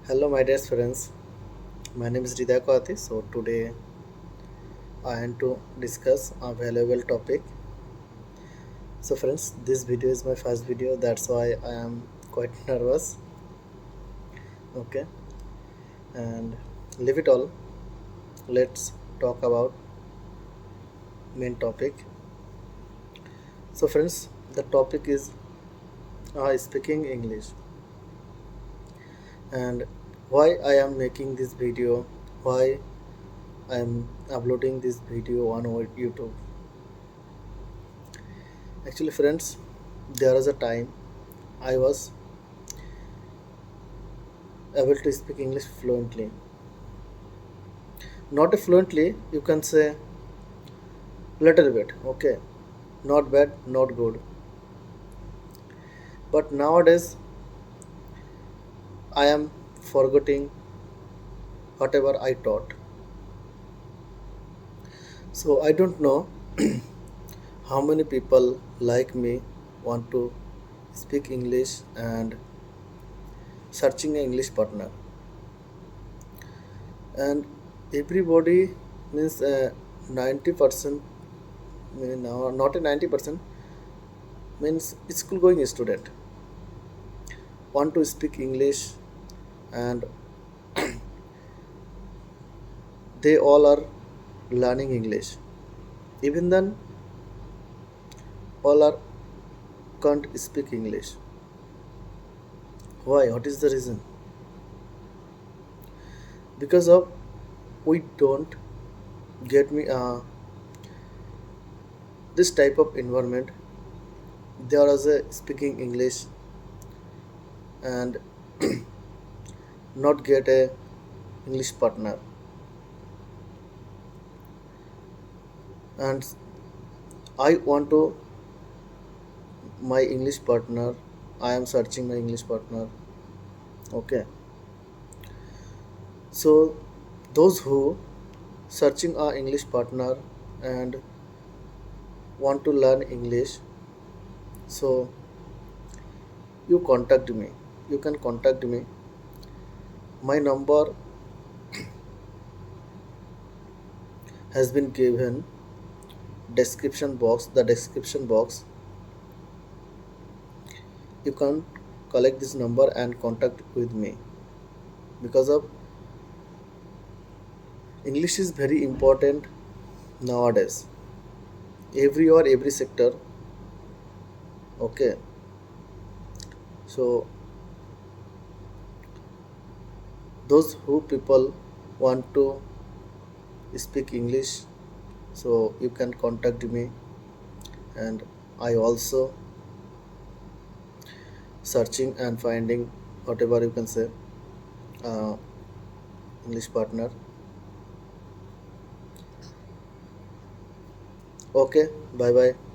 Hello, my dear friends. My name is Ridha Kwati. So today I am to discuss a valuable topic. So friends, this video is my first video. That's why I am quite nervous. Okay, and leave it all. Let's talk about main topic. So friends, the topic is speaking English and why I am making this video. Why I am uploading this video on our YouTube. Actually, friends, there was a time I was able to speak English fluently. Not fluently, you can say little bit, okay. Not bad, not good. But nowadays, I am forgetting whatever I taught. So I don't know how many people like me want to speak English and searching an English partner. And everybody means 90%, no, not a 90%, means school going student want to speak English and they all are learning English. Even then, all are can't speak English. Why? What is the reason? Because of we don't get me this type of environment. There is a speaking English and not get a English partner. And I want to my English partner. I am searching my English partner. Okay. So those who searching a English partner and want to learn English, so you contact me. You can contact me. My number has been given description box. The description box. You can collect this number and contact with me because of English is very important nowadays. Every or every sector. Okay. So those who people want to speak English, so you can contact me and I also searching and finding whatever you can say uh, English partner. Okay, bye bye.